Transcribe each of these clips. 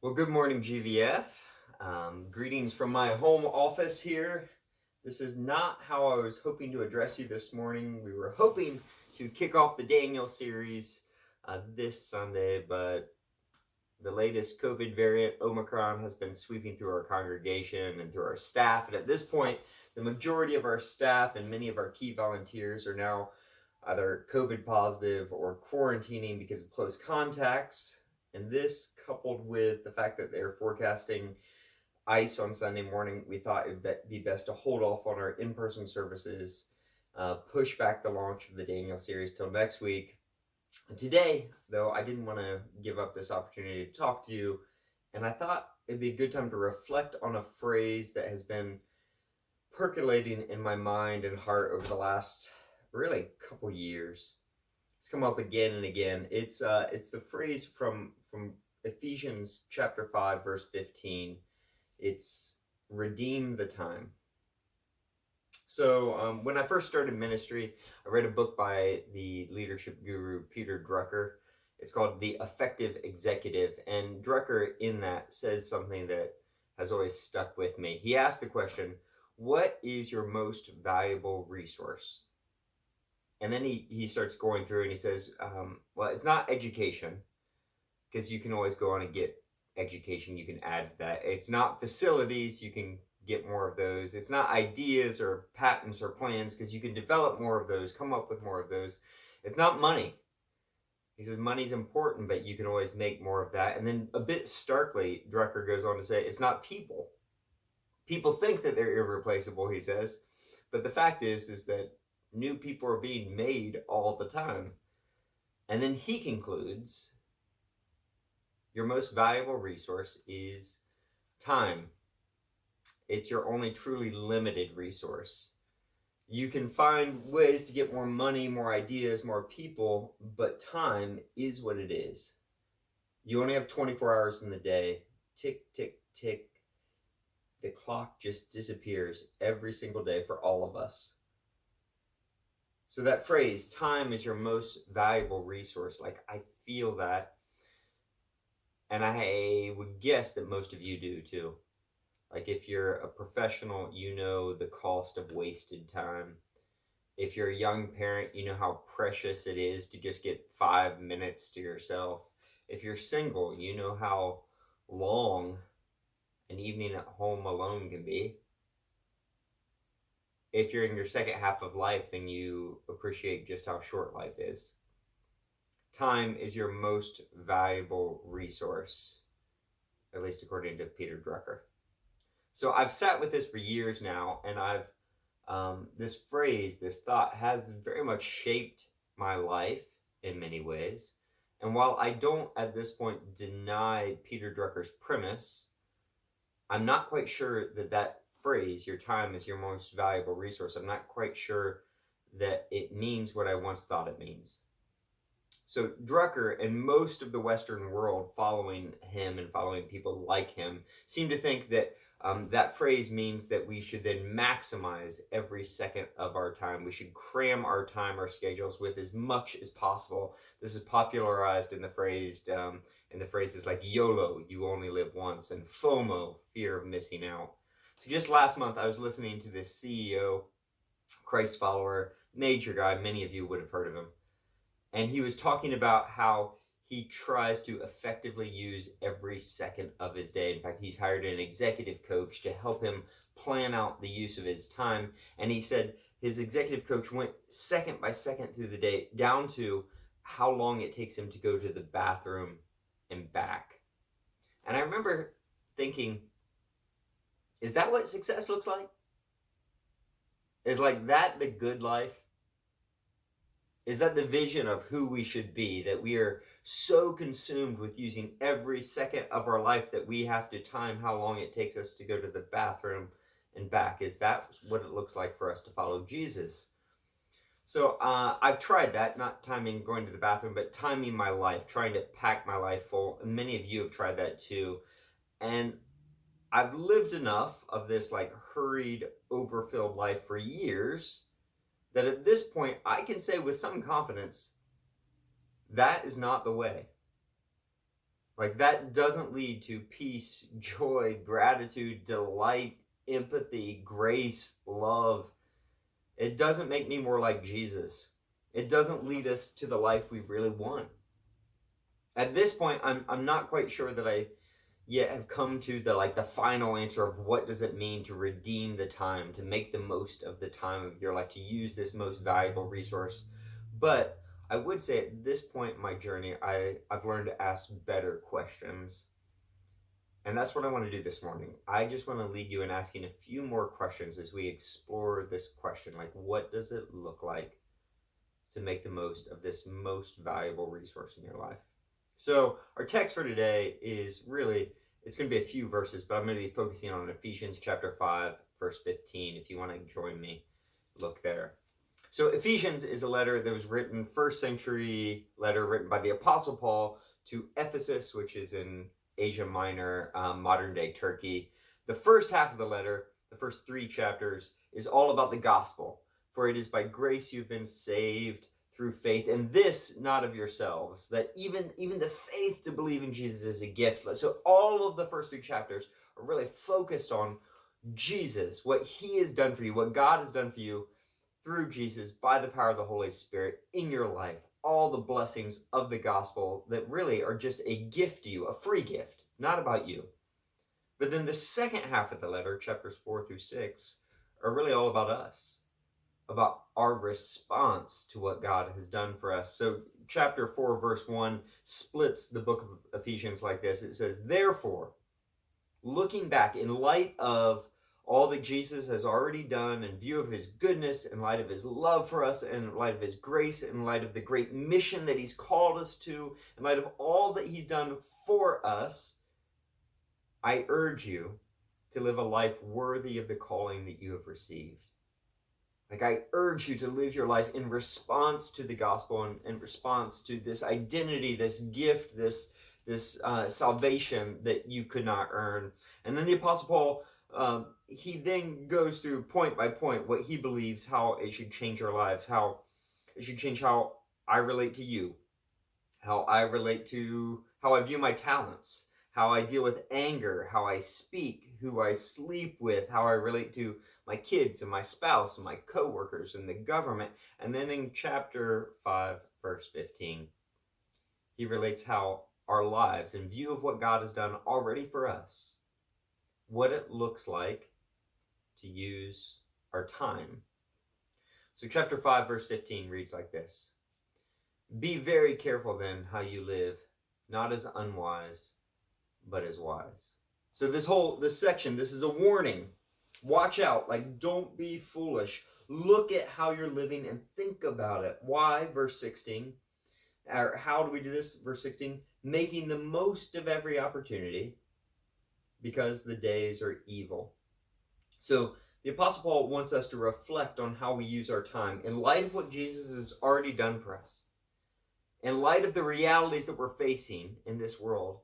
Well, good morning, GVF. Greetings from my home office here. This is not how I was hoping to address you this morning. We were hoping to kick off the Daniel series this Sunday, but the latest COVID variant, Omicron, has been sweeping through our congregation and through our staff. And at this point, the majority of our staff and many of our key volunteers are now either COVID positive or quarantining because of close contacts. And this, coupled with the fact that they're forecasting ice on Sunday morning, we thought it would be best to hold off on our in-person services, push back the launch of the Daniel series till next week. Today, though, I didn't want to give up this opportunity to talk to you, and I thought it'd be a good time to reflect on a phrase that has been percolating in my mind and heart over the last really couple years. It's come up again and again. It's the phrase from Ephesians chapter 5, verse 15. It's redeem the time. So when I first started ministry, I read a book by the leadership guru Peter Drucker. It's called The Effective Executive, and Drucker in that says something that has always stuck with me. He asked the question, what is your most valuable resource? And then he starts going through and he says, well, it's not education, because you can always go on and get education. You can add that. It's not facilities. You can get more of those. It's not ideas or patents or plans, because you can develop more of those, come up with more of those. It's not money. He says money's important, but you can always make more of that. And then a bit starkly, Drucker goes on to say, it's not people. People think that they're irreplaceable, he says. But the fact is that new people are being made all the time. And then he concludes, your most valuable resource is time. It's your only truly limited resource. You can find ways to get more money, more ideas, more people, but time is what it is. You only have 24 hours in the day. Tick, tick, tick. The clock just disappears every single day for all of us. So that phrase, time is your most valuable resource, like I feel that. And I would guess that most of you do too. Like if you're a professional, you know the cost of wasted time. If you're a young parent, you know how precious it is to just get 5 minutes to yourself. If you're single, you know how long an evening at home alone can be. If you're in your second half of life, then you appreciate just how short life is. Time is your most valuable resource, at least according to Peter Drucker. So I've sat with this for years now, and this phrase, this thought has very much shaped my life in many ways. And while I don't at this point deny Peter Drucker's premise, I'm not quite sure that phrase, your time is your most valuable resource, I'm not quite sure that it means what I once thought it means. So Drucker and most of the Western world following him and following people like him seem to think that that phrase means that we should then maximize every second of our time. We should cram our time, our schedules with as much as possible. This is popularized in the phrases like YOLO, you only live once, and FOMO, fear of missing out. So just last month, I was listening to this CEO, Christ follower, major guy, many of you would have heard of him. And he was talking about how he tries to effectively use every second of his day. In fact, he's hired an executive coach to help him plan out the use of his time. And he said his executive coach went second by second through the day, down to how long it takes him to go to the bathroom and back. And I remember thinking, is that what success looks like? Is like that the good life? Is that the vision of who we should be, that we are so consumed with using every second of our life that we have to time how long it takes us to go to the bathroom and back? Is that what it looks like for us to follow Jesus? So I've tried that, not timing going to the bathroom, but timing my life, trying to pack my life full. And many of you have tried that too. And I've lived enough of this like hurried, overfilled life for years that at this point I can say with some confidence, that is not the way. Like, that doesn't lead to peace, joy, gratitude, delight, empathy, grace, love. It doesn't make me more like Jesus. It doesn't lead us to the life we really want. At this point, I'm not quite sure that I yet have come to the final answer of what does it mean to redeem the time, to make the most of the time of your life, to use this most valuable resource. But I would say at this point in my journey, I've learned to ask better questions. And that's what I want to do this morning. I just want to lead you in asking a few more questions as we explore this question. Like, what does it look like to make the most of this most valuable resource in your life? So our text for today is really, it's going to be a few verses, but I'm going to be focusing on Ephesians chapter 5, verse 15. If you want to join me, look there. So Ephesians is a letter that was written, first century letter written by the Apostle Paul to Ephesus, which is in Asia Minor, modern day Turkey. The first half of the letter, the first 3 chapters, is all about the gospel. For it is by grace you've been saved through faith, and this not of yourselves, that even the faith to believe in Jesus is a gift. So all of the first 3 chapters are really focused on Jesus, what he has done for you, what God has done for you through Jesus by the power of the Holy Spirit in your life. All the blessings of the gospel that really are just a gift to you, a free gift, not about you. But then the second half of the letter, chapters 4 through 6, are really all about us, about our response to what God has done for us. So chapter 4, verse 1 splits the book of Ephesians like this. It says, therefore, looking back in light of all that Jesus has already done, in view of his goodness, in light of his love for us, in light of his grace, in light of the great mission that he's called us to, in light of all that he's done for us, I urge you to live a life worthy of the calling that you have received. Like, I urge you to live your life in response to the gospel and in response to this identity, this gift, this salvation that you could not earn. And then the Apostle Paul, he then goes through point by point what he believes, how it should change our lives, how it should change how I relate to you, how I relate to how I view my talents, how I deal with anger, how I speak, who I sleep with, how I relate to my kids and my spouse and my coworkers and the government. And then in chapter 5, verse 15, he relates how our lives, in view of what God has done already for us, what it looks like to use our time. So chapter 5, verse 15 reads like this. Be very careful then how you live, not as unwise, but as wise. So this section, this is a warning. Watch out, like, don't be foolish. Look at how you're living and think about it. Why? Verse 16. Or how do we do this? Verse 16. Making the most of every opportunity, because the days are evil. So the Apostle Paul wants us to reflect on how we use our time in light of what Jesus has already done for us, in light of the realities that we're facing in this world,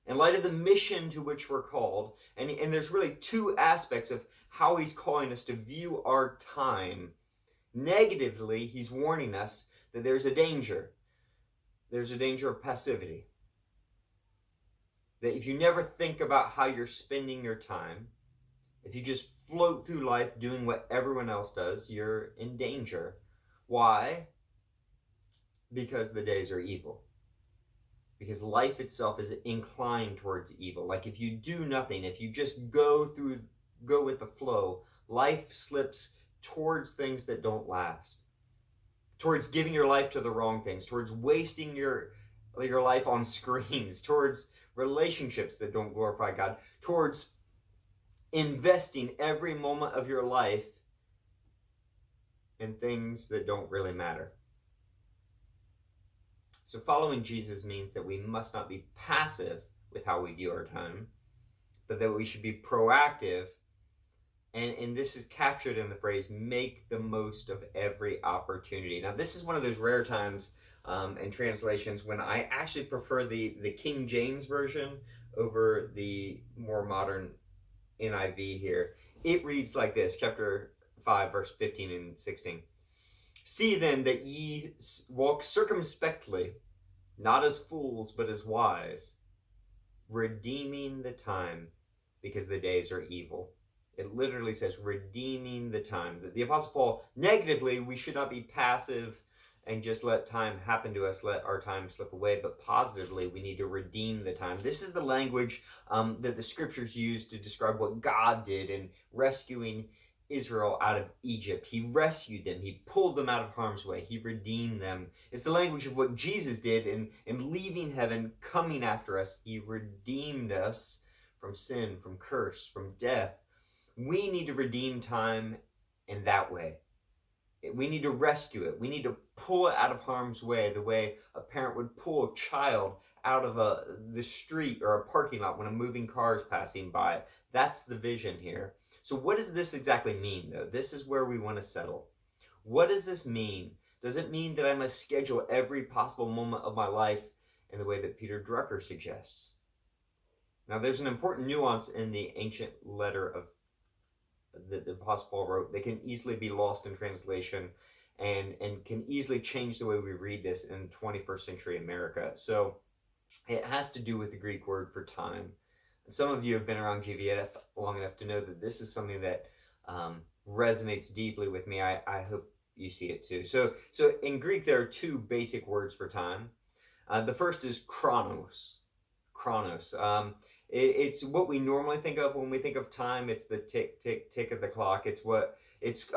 in light of the mission to which we're called. And there's really 2 aspects of how he's calling us to view our time. Negatively, he's warning us that there's a danger. There's a danger of passivity. That if you never think about how you're spending your time, if you just float through life doing what everyone else does, you're in danger. Why? Because the days are evil. Because life itself is inclined towards evil. Like, if you do nothing, if you just go with the flow, life slips towards things that don't last. Towards giving your life to the wrong things, towards wasting your life on screens, towards relationships that don't glorify God, towards investing every moment of your life in things that don't really matter. So following Jesus means that we must not be passive with how we view our time, but that we should be proactive. And this is captured in the phrase, make the most of every opportunity. Now, this is one of those rare times in translations when I actually prefer the King James Version over the more modern NIV here. It reads like this, chapter 5, verse 15 and 16. See then that ye walk circumspectly, not as fools, but as wise, redeeming the time because the days are evil. It literally says redeeming the time. The Apostle Paul, negatively, we should not be passive and just let time happen to us, let our time slip away, but positively, we need to redeem the time. This is the language that the scriptures use to describe what God did in rescuing Israel out of Egypt. He rescued them. He pulled them out of harm's way. He redeemed them. It's the language of what Jesus did in leaving heaven, coming after us. He redeemed us from sin, from curse, from death. We need to redeem time in that way. We need to rescue it. We need to pull it out of harm's way, the way a parent would pull a child out of the street or a parking lot when a moving car is passing by. That's the vision here. So what does this exactly mean, though? This is where we want to settle. What does this mean? Does it mean that I must schedule every possible moment of my life in the way that Peter Drucker suggests? Now, there's an important nuance in the ancient letter of that the Apostle Paul wrote. They can easily be lost in translation and can easily change the way we read this in 21st century America. So it has to do with the Greek word for time. And some of you have been around GVF long enough to know that this is something that resonates deeply with me. I hope you see it too. So in Greek, there are two basic words for time. The first is chronos. Chronos. It's what we normally think of when we think of time. It's the tick, tick, tick of the clock. It's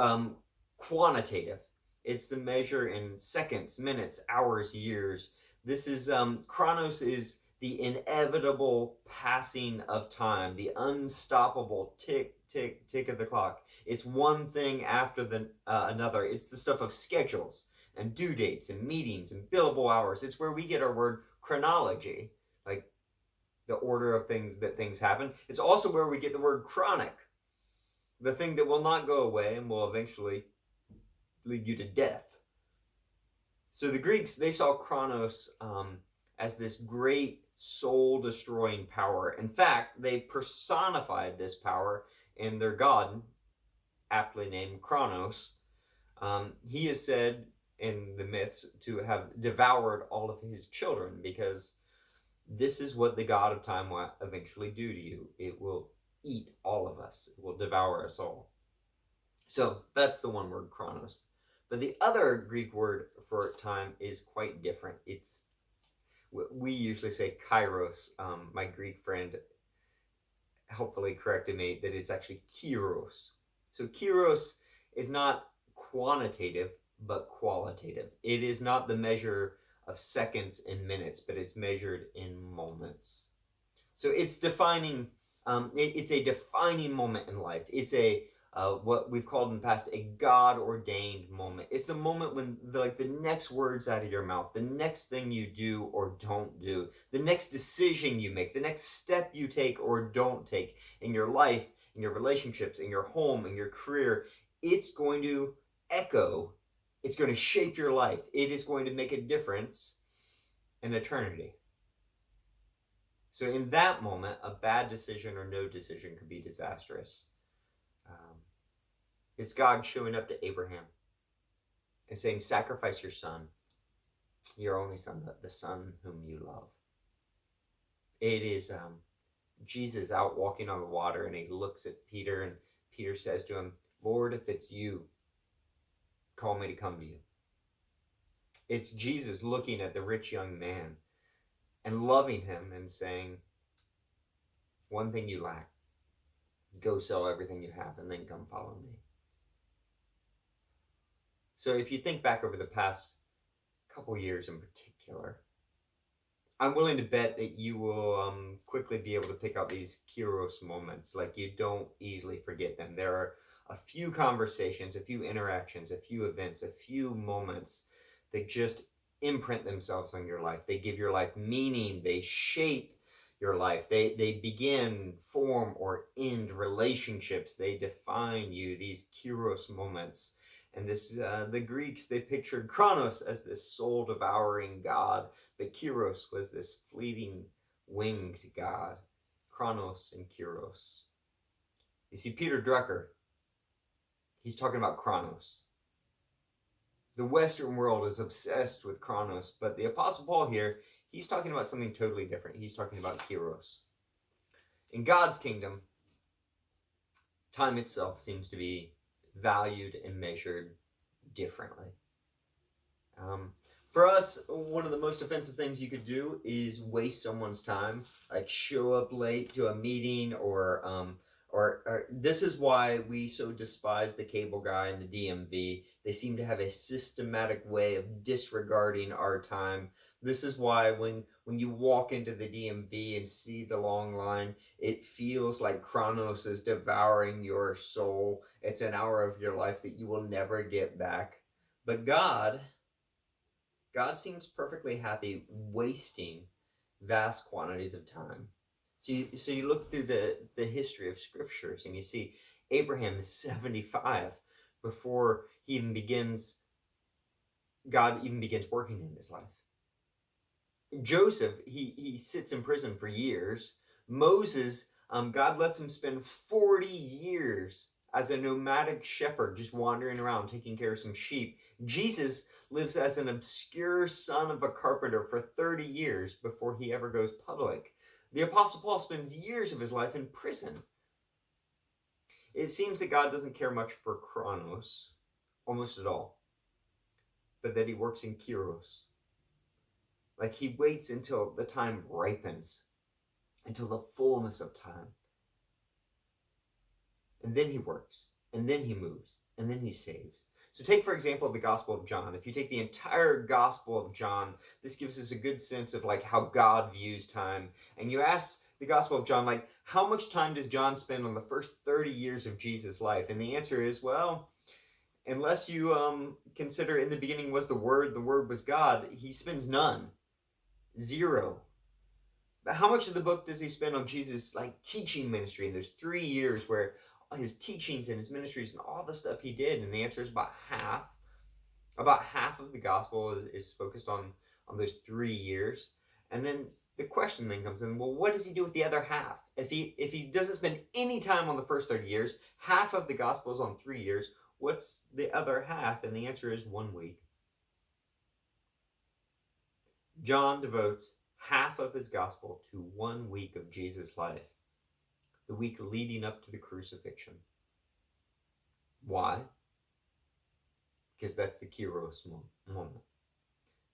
quantitative. It's the measure in seconds, minutes, hours, years. This is, chronos is the inevitable passing of time, the unstoppable tick, tick, tick of the clock. It's one thing after another. It's the stuff of schedules and due dates and meetings and billable hours. It's where we get our word chronology, like the order of things that things happen. It's also where we get the word chronic, the thing that will not go away and will eventually lead you to death. So the Greeks, they saw Chronos as this great soul-destroying power. In fact, they personified this power in their god, aptly named Chronos. He is said in the myths to have devoured all of his children, because this is what the god of time will eventually do to you. It will eat all of us. It will devour us all. So that's the one word, chronos. But the other Greek word for time is quite different. We usually say kairos. My Greek friend helpfully corrected me that it's actually kairos. So kairos is not quantitative, but qualitative. It is not the measure of seconds and minutes, but it's measured in moments. So it's defining, it's a defining moment in life. It's what we've called in the past a God-ordained moment. It's the moment when the next words out of your mouth, the next thing you do or don't do, the next decision you make, the next step you take or don't take in your life, in your relationships, in your home, in your career, it's going to echo. It's going to shape your life. It is going to make a difference in eternity. So in that moment, a bad decision or no decision could be disastrous. It's God showing up to Abraham and saying, sacrifice your son, your only son, the son whom you love. It is Jesus out walking on the water, and he looks at Peter, and Peter says to him, Lord, if it's you, call me to come to you. It's Jesus looking at the rich young man and loving him and saying, one thing you lack, go sell everything you have and then come follow me. So if you think back over the past couple years in particular, I'm willing to bet that you will quickly be able to pick out these Kairos moments. Like, you don't easily forget them. There are a few conversations, a few interactions, a few events, a few moments that just imprint themselves on your life. They give your life meaning. They shape your life. They begin, form, or end relationships. They define you, these Kairos moments. And the Greeks, they pictured Chronos as this soul-devouring god, but Kairos was this fleeting, winged god. Chronos and Kairos. You see, Peter Drucker, he's talking about Chronos. The Western world is obsessed with Chronos, but the Apostle Paul here, he's talking about something totally different. He's talking about Kairos. In God's kingdom, time itself seems to be valued and measured differently. For us, one of the most offensive things you could do is waste someone's time, like show up late to a meeting, or this is why we so despise the cable guy and the DMV. They seem to have a systematic way of disregarding our time. This is why when you walk into the DMV and see the long line, it feels like Chronos is devouring your soul. It's an hour of your life that you will never get back. But God seems perfectly happy wasting vast quantities of time. So you look through the history of scriptures and you see Abraham is 75 before God even begins working in his life. Joseph, he sits in prison for years. Moses, God lets him spend 40 years as a nomadic shepherd, just wandering around, taking care of some sheep. Jesus lives as an obscure son of a carpenter for 30 years before he ever goes public. The Apostle Paul spends years of his life in prison. It seems that God doesn't care much for Chronos, almost at all, but that he works in Kairos. Like he waits until the time ripens, until the fullness of time. And then he works, and then he moves, and then he saves. So take, for example, the Gospel of John. If you take the entire Gospel of John, this gives us a good sense of like how God views time. And you ask the Gospel of John, like, how much time does John spend on the first 30 years of Jesus' life? And the answer is, well, unless you consider in the beginning was the Word was God, he spends none. 0. But how much of the book does he spend on Jesus' like teaching ministry? And there's 3 years where his teachings and his ministries and all the stuff he did, and the answer is about half of the gospel is focused on those 3 years. And then the question then comes in, well, what does he do with the other half? If he doesn't spend any time on the first 30 years, half of the gospel is on 3 years, what's the other half? And the answer is 1 week. John devotes half of his gospel to 1 week of Jesus' life, the week leading up to the crucifixion. Why? Because that's the Kairos moment.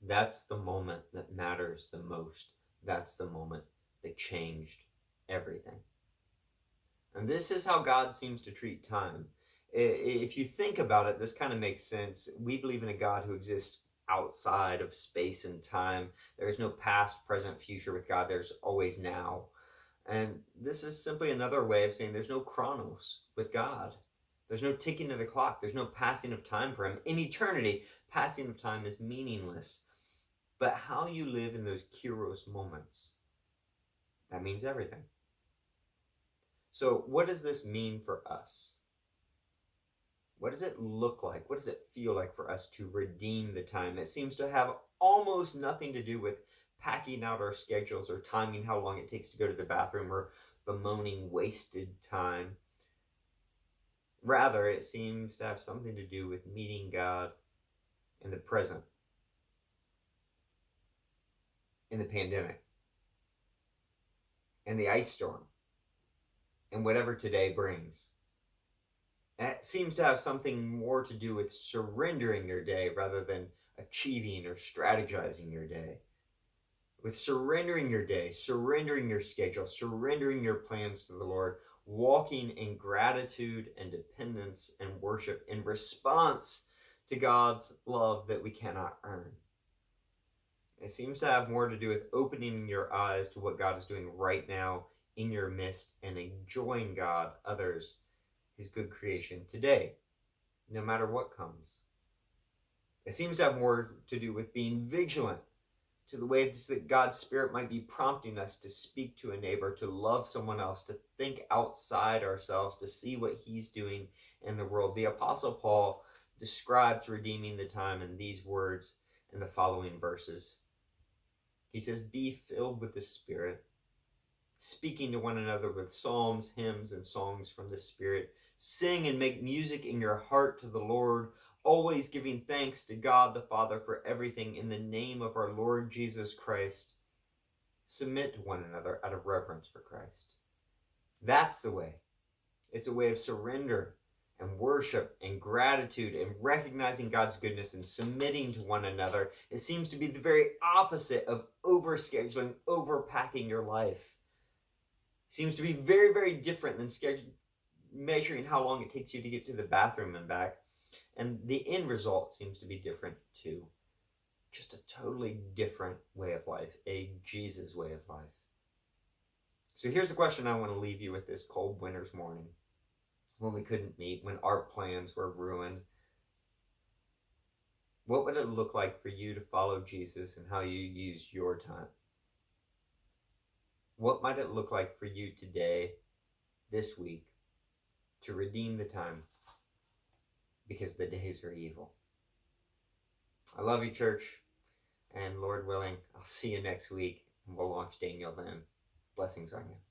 That's the moment that matters the most. That's the moment that changed everything. And this is how God seems to treat time. If you think about it, this kind of makes sense. We believe in a God who exists outside of space and time. There is no past, present, future with God. There's always now. And this is simply another way of saying there's no Chronos with God. There's no ticking of the clock. There's no passing of time for him. In eternity, passing of time is meaningless. But how you live in those Kairos moments, that means everything. So what does this mean for us? What does it look like? What does it feel like for us to redeem the time? It seems to have almost nothing to do with packing out our schedules or timing how long it takes to go to the bathroom or bemoaning wasted time. Rather, it seems to have something to do with meeting God in the present, in the pandemic, in the ice storm, and whatever today brings. It seems to have something more to do with surrendering your day rather than achieving or strategizing your day. With surrendering your day, surrendering your schedule, surrendering your plans to the Lord, walking in gratitude and dependence and worship in response to God's love that we cannot earn. It seems to have more to do with opening your eyes to what God is doing right now in your midst and enjoying God, others, his good creation today, no matter what comes. It seems to have more to do with being vigilant to the ways that God's Spirit might be prompting us to speak to a neighbor, to love someone else, to think outside ourselves, to see what he's doing in the world. The Apostle Paul describes redeeming the time in these words in the following verses. He says, be filled with the Spirit, speaking to one another with psalms, hymns, and songs from the Spirit. Sing and make music in your heart to the Lord, always giving thanks to God the Father for everything in the name of our Lord Jesus Christ. submit to one another out of reverence for Christ. That's the way. It's a way of surrender and worship and gratitude and recognizing God's goodness and submitting to one another. It seems to be the very opposite of overscheduling, overpacking your life. It seems to be very, very different than measuring how long it takes you to get to the bathroom and back. And the end result seems to be different too. Just a totally different way of life, a Jesus way of life. So here's the question I want to leave you with this cold winter's morning, when we couldn't meet, when our plans were ruined. What would it look like for you to follow Jesus and how you use your time? What might it look like for you today, this week, to redeem the time? Because the days are evil. I love you, church. And Lord willing, I'll see you next week, and we'll launch Daniel then. Blessings on you.